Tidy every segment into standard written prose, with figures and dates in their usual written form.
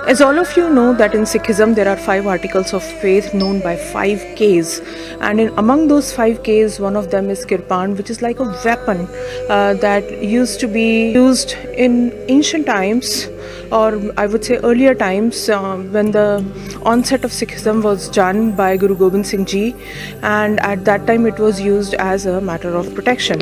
As all of you know that in Sikhism there are 5 articles of faith known by 5 Ks, and among those 5 Ks one of them is Kirpan, which is like a weapon that used to be used in ancient times, or I would say earlier times, when the onset of Sikhism was done by Guru Gobind Singh Ji, and at that time it was used as a matter of protection.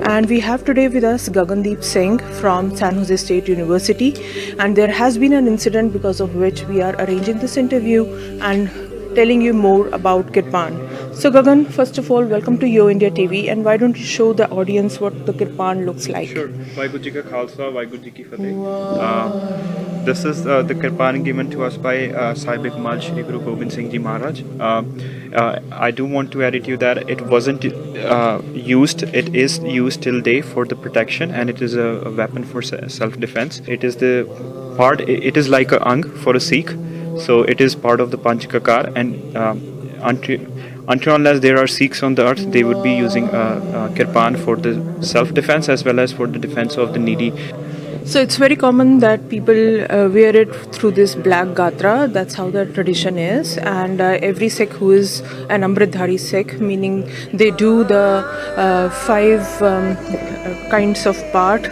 And we have today with us Gagandeep Singh from San Jose State University, and there has been an incident because of which we are arranging this interview and telling you more about Kirpan. So Gagan, first of all, welcome to Yo India TV, and why don't you show the audience what the Kirpan looks like? Sure. Vaheguru Ji Ka Khalsa, Vaheguru Ji Ki Fateh. This is the Kirpan given to us by Sahib Kamal Shri Guru Gobind Singh Ji Maharaj. I do want to edit you that it wasn't used, it is used till day for the protection, and it is a weapon for self-defense. It is the part, it is like a ang for a Sikh, so it is part of the Panchakakar, and until unless there are Sikhs on the earth, they would be using Kirpan for the self-defense as well as for the defense of the needy. So it's very common that people wear it through this black gatra. That's how the tradition is. And every Sikh who is an Amritdhari Sikh, meaning they do the 5 kinds of part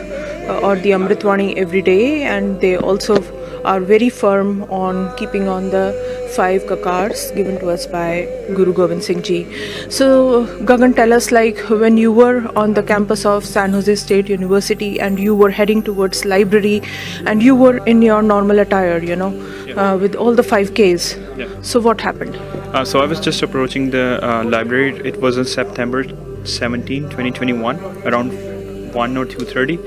or the Amritvani every day, and they also are very firm on keeping on the 5 kakars given to us by Guru Gobind Singh Ji. So Gagan, tell us, like, when you were on the campus of San Jose State University and you were heading towards library and you were in your normal attire, with all the 5 Ks. Yeah. So what happened? So I was just approaching the library. It was on September 17, 2021, around 1 or 2:30.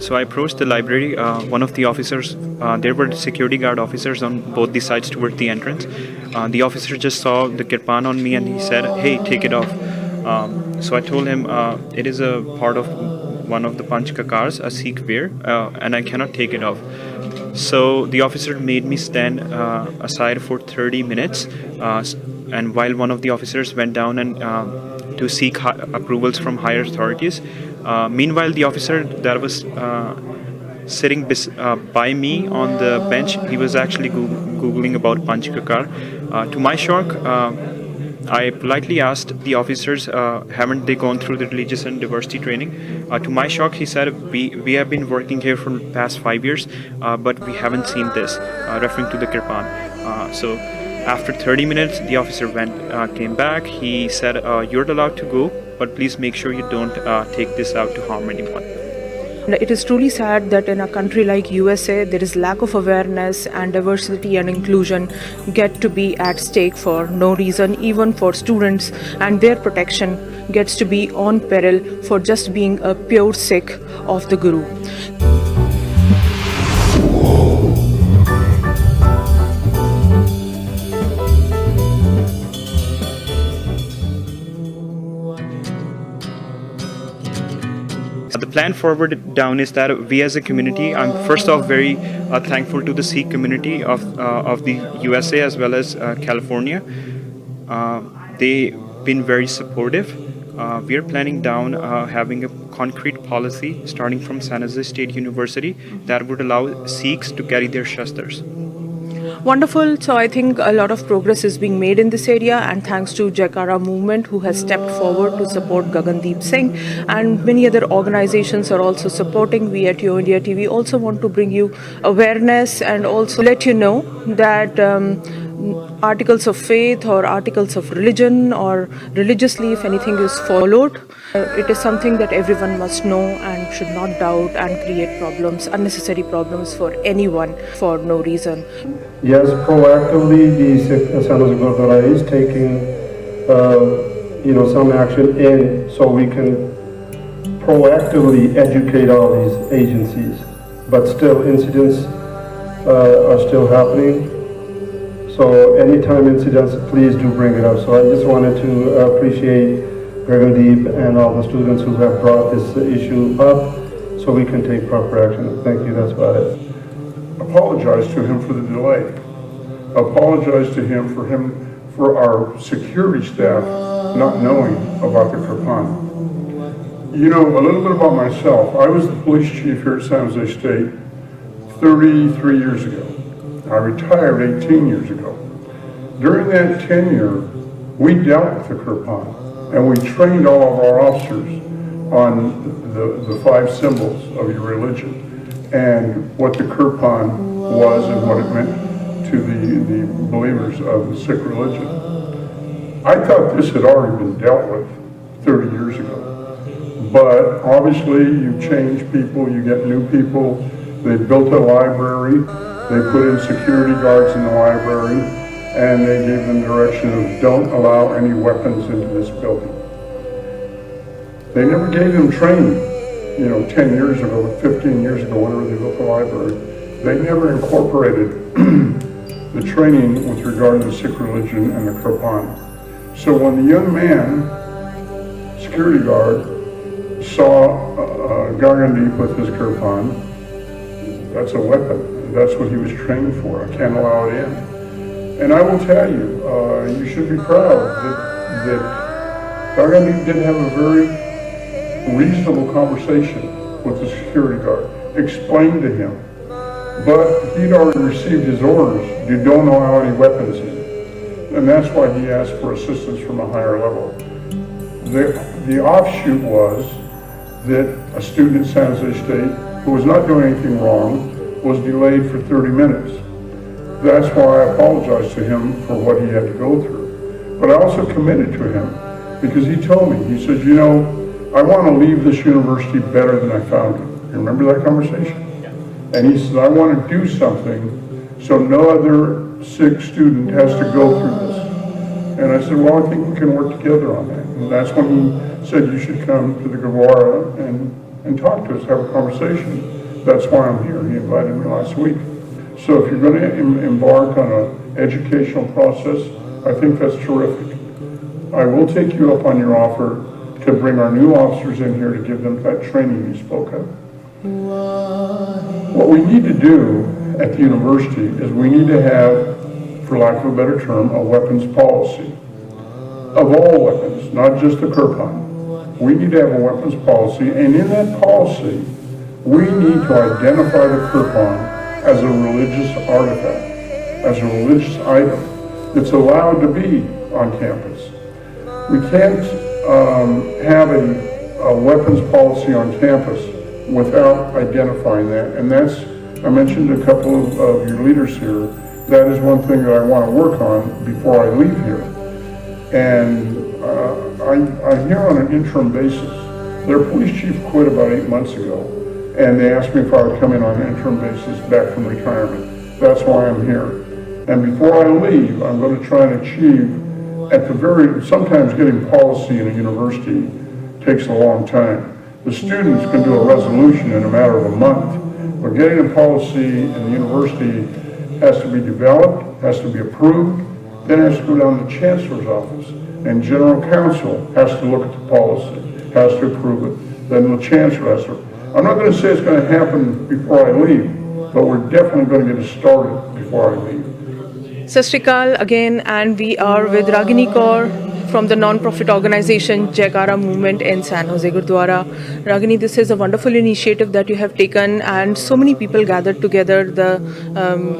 So I approached the library. One of the officers, there were security guard officers on both the sides toward the entrance. The officer just saw the kirpan on me and he said, "Hey, take it off." So I told him it is a part of one of the Panchakakars, a Sikh wear, and I cannot take it off. So the officer made me stand aside for 30 minutes, and while one of the officers went down and to seek approvals from higher authorities. Meanwhile, the officer that was sitting by me on the bench, he was actually googling about Panchakakar. To my shock, I politely asked the officers, haven't they gone through the religious and diversity training? To my shock, he said, we have been working here for the past 5 years, but we haven't seen this, referring to the Kirpan. So after 30 minutes, the officer came back. He said, you're allowed to go, but please make sure you don't take this out to harm anyone. It is truly sad that in a country like USA, there is lack of awareness, and diversity and inclusion get to be at stake for no reason. Even for students, and their protection gets to be on peril for just being a pure Sikh of the Guru. The plan forward down is that we as a community, I'm first off very thankful to the Sikh community of the USA as well as California. They've been very supportive. We are planning down having a concrete policy starting from San Jose State University that would allow Sikhs to carry their shastras. Wonderful. So I think a lot of progress is being made in this area, and thanks to Jaikara movement, who has stepped forward to support Gagandeep Singh, and many other organizations are also supporting. We at Yo India TV also want to bring you awareness and also let you know that articles of faith or articles of religion or religiously, if anything is followed, it is something that everyone must know and should not doubt and create problems, unnecessary problems for anyone for no reason. Yes, proactively the San Jose Gurdwara is taking some action so we can proactively educate all these agencies, but still incidents are still happening. So anytime incidents, please do bring it up. So I just wanted to appreciate Gagandeep and all the students who have brought this issue up so we can take proper action. Thank you, that's about it. Apologize to him for the delay. Apologize to him for our security staff not knowing about the Kirpan. You know, a little bit about myself. I was the police chief here at San Jose State 33 years ago. I retired 18 years ago. During that tenure, we dealt with the Kirpan, and we trained all of our officers on the 5 symbols of your religion and what the Kirpan was and what it meant to the believers of the Sikh religion. I thought this had already been dealt with 30 years ago. But obviously you change people, you get new people. They built a library, they put in security guards in the library, and they gave them direction of don't allow any weapons into this building. They never gave them training, 10 years ago, 15 years ago, whenever they built the library. They never incorporated the training with regard to the Sikh religion and the Kirpan. So when the young man, security guard, saw Gagandeep with his Kirpan, that's a weapon. That's what he was trained for. I can't allow it in. And I will tell you, you should be proud that Gagandeep did have a very reasonable conversation with the security guard, explained to him. But he'd already received his orders. You don't allow any weapons in. And that's why he asked for assistance from a higher level. The offshoot was that a student in San Jose State who was not doing anything wrong was delayed for 30 minutes. That's why I apologized to him for what he had to go through. But I also committed to him because he told me, he said, I want to leave this university better than I found it. You remember that conversation? Yeah. And he said, I want to do something so no other Sikh student has to go through this. And I said, well, I think we can work together on that. And that's when he said you should come to the Gurdwara and talk to us, have a conversation. That's why I'm here. He invited me last week. So if you're going to embark on an educational process, I think that's terrific. I will take you up on your offer to bring our new officers in here to give them that training you spoke of. What we need to do at the university is we need to have, for lack of a better term, a weapons policy. Of all weapons, not just the Kirpan. We need to have a weapons policy, and in that policy, we need to identify the Kirpan as a religious artifact, as a religious item that's allowed to be on campus. We can't have a weapons policy on campus without identifying that, and that's, I mentioned a couple of your leaders here, that is one thing that I want to work on before I leave here. And I hear on an interim basis, their police chief quit about 8 months ago, and they asked me if I would come in on an interim basis back from retirement. That's why I'm here. And before I leave, I'm going to try and achieve, sometimes getting policy in a university takes a long time. The students can do a resolution in a matter of a month, but getting a policy in the university has to be developed, has to be approved, then has to go down to the chancellor's office, and general counsel has to look at the policy, has to approve it, then the chancellor has to. I'm not going to say it's going to happen before I leave, but we're definitely going to get it started before I leave. Sat Shri Akal again, and we are with Ragini Kaur from the non-profit organization Jaikara Movement in San Jose Gurdwara. Ragini, this is a wonderful initiative that you have taken, and so many people gathered together. The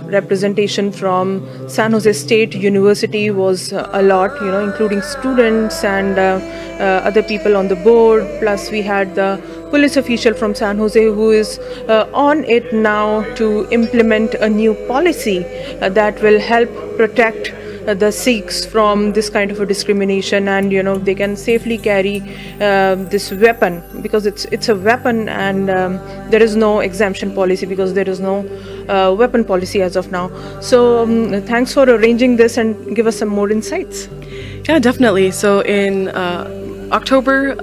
representation from San Jose State University was a lot, including students and other people on the board. Plus we had the police official from San Jose who is on it now to implement a new policy that will help protect the Sikhs from this kind of a discrimination, and they can safely carry this weapon because it's a weapon, and there is no exemption policy because there is no weapon policy as of now. So thanks for arranging this, and give us some more insights. Yeah, definitely. So in October,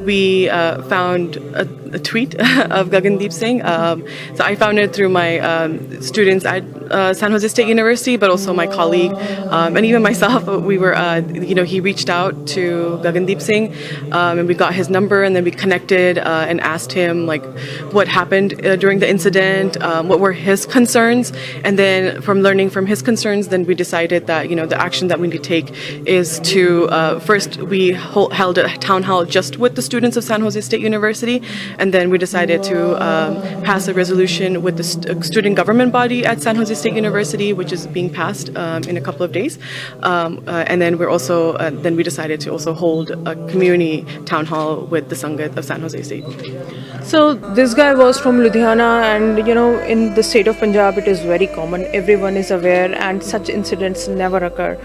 we found a tweet of Gagandeep Singh. So I found it through my students at San Jose State University, but also my colleague and even myself. We were, he reached out to Gagandeep Singh, and we got his number, and then we connected and asked him what happened during the incident, what were his concerns, and then from learning from his concerns, then we decided that the action that we need to take is to first we held a town hall just with the students. students of San Jose State University, and then we decided to pass a resolution with the student government body at San Jose State University, which is being passed in a couple of days. And then we decided to also hold a community town hall with the Sangat of San Jose State. So this guy was from Ludhiana, and in the state of Punjab it is very common, everyone is aware, and such incidents never occur.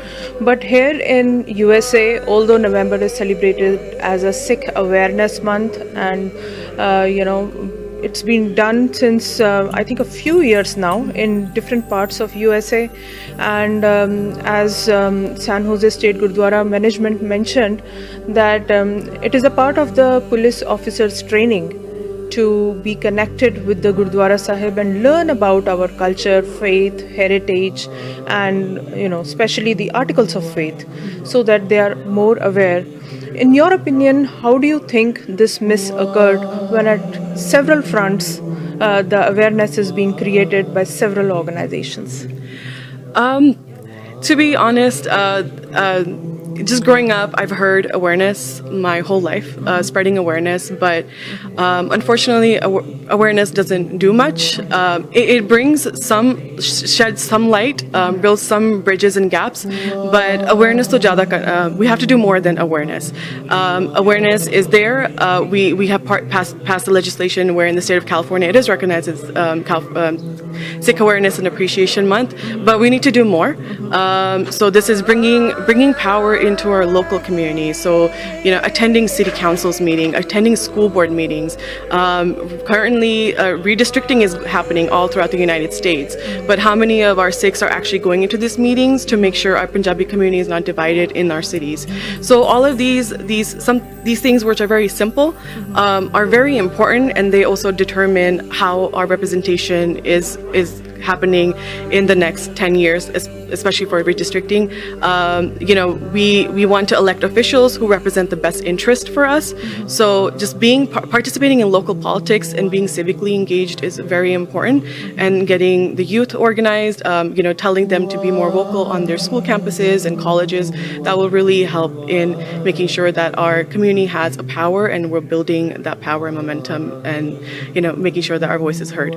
But here in USA, although November is celebrated as a Sikh awareness month, and it's been done since I think a few years now in different parts of USA, and as San Jose State Gurdwara management mentioned that it is a part of the police officers training to be connected with the Gurdwara Sahib and learn about our culture, faith, heritage, and especially the articles of faith, so that they are more aware. In your opinion, how do you think this miss occurred when at several fronts the awareness is being created by several organizations? To be honest, just growing up, I've heard awareness my whole life, spreading awareness, but unfortunately, awareness doesn't do much. It sheds some light, builds some bridges and gaps, but awareness to jada, we have to do more than awareness. Awareness is there. We have passed the legislation where in the state of California it is recognized as Sikh Awareness and Appreciation Month, but we need to do more. So this is bringing power into our local community. So, attending city council's meeting, attending school board meetings. Currently, redistricting is happening all throughout the United States. But how many of our Sikhs are actually going into these meetings to make sure our Punjabi community is not divided in our cities? So all of these things, which are very simple, are very important, and they also determine how our representation is happening in the next 10 years, especially for redistricting. We want to elect officials who represent the best interest for us. So just participating in local politics and being civically engaged is very important, and getting the youth organized, telling them to be more vocal on their school campuses and colleges, that will really help in making sure that our community has a power, and we're building that power and momentum, and making sure that our voice is heard.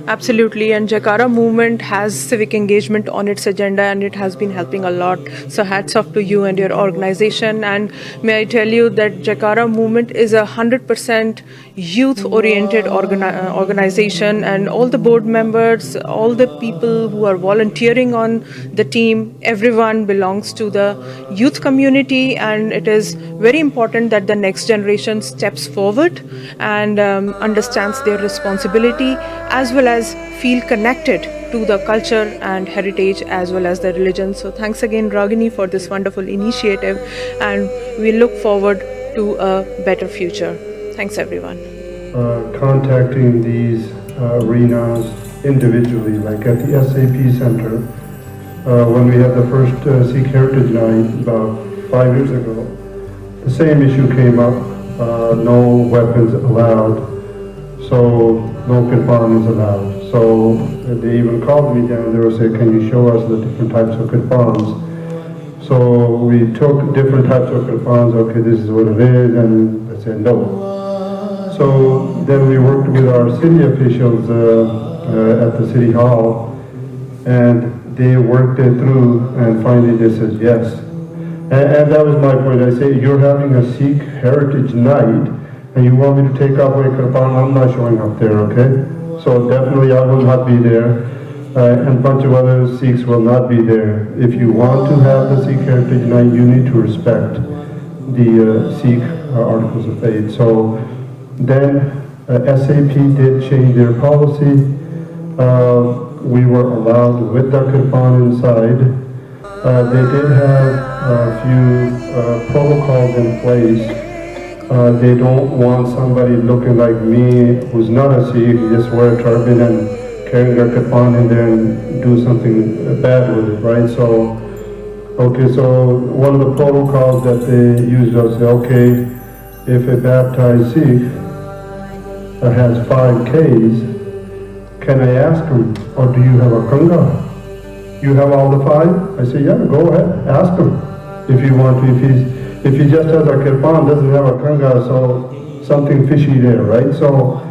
Absolutely, and Jakarta movement has civic engagement on its agenda, and it has been helping a lot. So hats off to you and your organization. And may I tell you that Jakarta movement is 100% youth-oriented organization, and all the board members, all the people who are volunteering on the team, everyone belongs to the youth community, and it is very important that the next generation steps forward and understands their responsibility, as well as feel connected to the culture and heritage as well as the religion. So thanks again, Ragini, for this wonderful initiative, and we look forward to a better future. Thanks everyone. Contacting these arenas individually, like at the SAP Center, when we had the first Sikh Heritage Night about 5 years ago, the same issue came up, no weapons allowed, so no kirpan is allowed. So they even called me down there and said, can you show us the different types of kirpans? So we took different types of kirpans, okay, this is what it is, and they said no. So then we worked with our city officials at the city hall, and they worked it through, and finally they said yes. And that was my point. I say, you're having a Sikh Heritage Night, and you want me to take away kirpan, I'm not showing up there, okay? So definitely I will not be there, and a bunch of other Sikhs will not be there. If you want to have the Sikh Heritage Night, you need to respect the Sikh articles of faith. So then SAP did change their policy. We were allowed with the kirpan inside. They did have a few protocols in place. They don't want somebody looking like me who's not a Sikh, just wear a turban and carry their kirpan in there and do something bad with it, right? So, okay, so one of the protocols that they use was, okay, if a baptized Sikh has 5 Ks, can I ask him, or do you have a kanga? You have all the 5? I say, yeah, go ahead, ask him if you want to. If he just has a kirpan, doesn't have a kanga, so something fishy there, right? So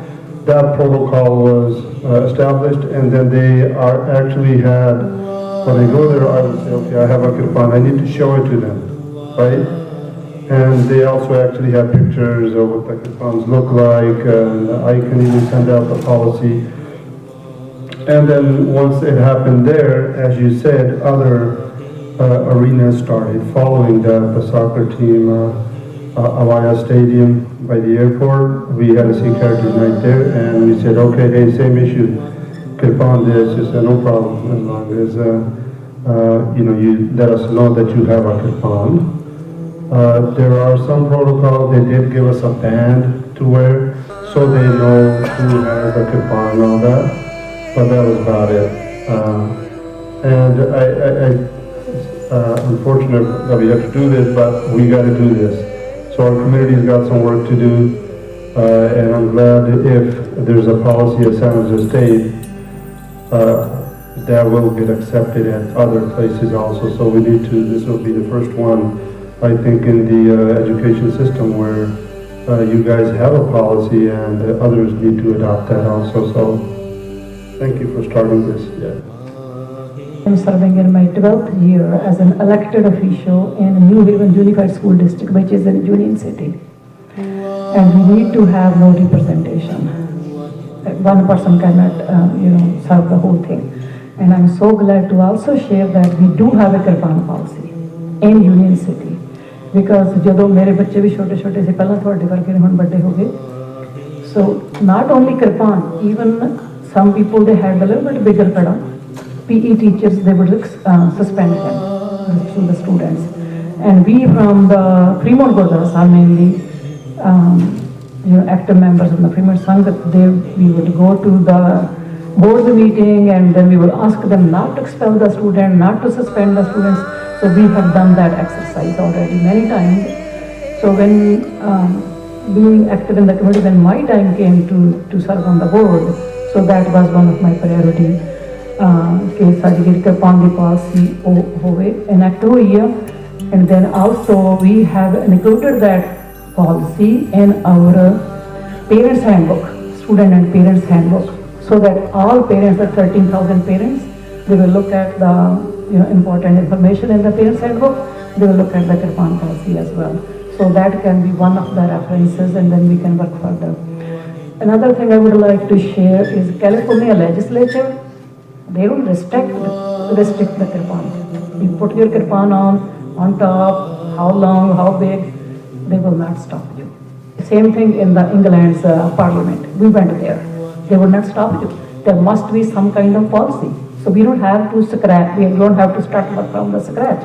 that protocol was established, and then they are actually had, when I go there, I would say, okay, I have a Kirpan, I need to show it to them, right? And they also actually have pictures of what the Kirpans look like, and I can even send out the policy. And then once it happened there, as you said, other arenas started following that. The soccer team, Avaya Stadium by the airport, we had a Sikh Heritage Night there, and we said, okay, hey, same issue, Kirpan this, she said, no problem, as long as you let us know that you have a Kirpan. There are some protocols, they did give us a band to wear, so they know who has a Kirpan and all that. But that was about it. And unfortunate that we have to do this, but we got to do this. So our community's got some work to do, and I'm glad if there's a policy at San Jose State, that will get accepted at other places also. So we need to, this will be the first one, I think, in the education system where you guys have a policy and others need to adopt that also. So thank you for starting this. Yeah. I'm serving in my 12th year as an elected official in New Haven Unified School District, which is in Union City. And we need to have more representation. One person cannot, serve the whole thing. And I'm so glad to also share that we do have a Kirpan policy in Union City. Because ਜਦੋਂ ਮੇਰੇ ਬੱਚੇ ਵੀ ਛੋਟੇ ਛੋਟੇ ਸੀ ਪਹਿਲਾਂ ਤੁਹਾਡੇ ਵਰਗੇ ਨੇ ਹੁਣ ਵੱਡੇ ਹੋ ਗਏ. So not only Kirpan, even some people they had a little bit bigger pada. PE teachers they would suspend them to the students, and we from the Fremont Gurdwaras are mainly active members of the Fremont Sangh. We would go to the board meeting and then we would ask them not to expel the student, not to suspend the students. So we have done that exercise already many times. So when being active in the community, when my time came to serve on the board, so that was one of my priority. कि sari Kirpan की policy होवे enact हुई है, and then also we have included that policy in our parents handbook, student and parents handbook, so that all parents, the 13,000 parents, they will look at the important information in the parents handbook. They will look at the Kirpan policy as well. So that can be one of the references, and then we can work further. Another thing I would like to share is California legislature, they don't restrict the Kirpan. You put your Kirpan on top, how long, how big, they will not stop you. Same thing in the England's parliament. We went there. They would not stop you. There must be some kind of policy. So we don't have to scratch, we don't have to start from the scratch.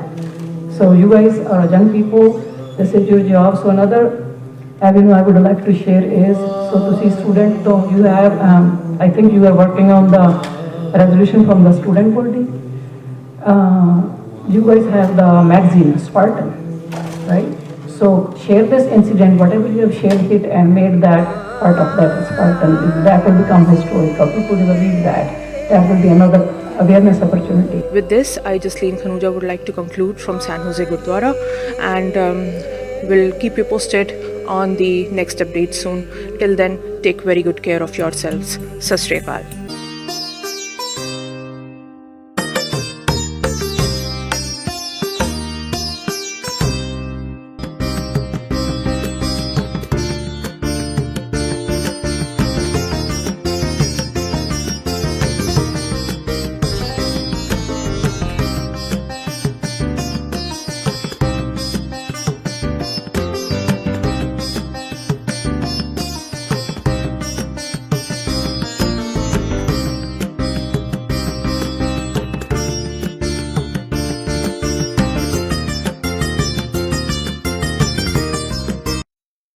So you guys are young people, this is your job. So another avenue I would like to share is, so to see student, so you have, I think you are working on the resolution from the student body. You guys have the magazine, Spartan, right? So share this incident, whatever you have shared it and made that part of that Spartan, that will become historical. People will read that. That will be another awareness opportunity. With this, I, Jasleen Khanuja, would like to conclude from San Jose Gurdwara, and will keep you posted on the next update soon. Till then, take very good care of yourselves. Sat Sri Akal.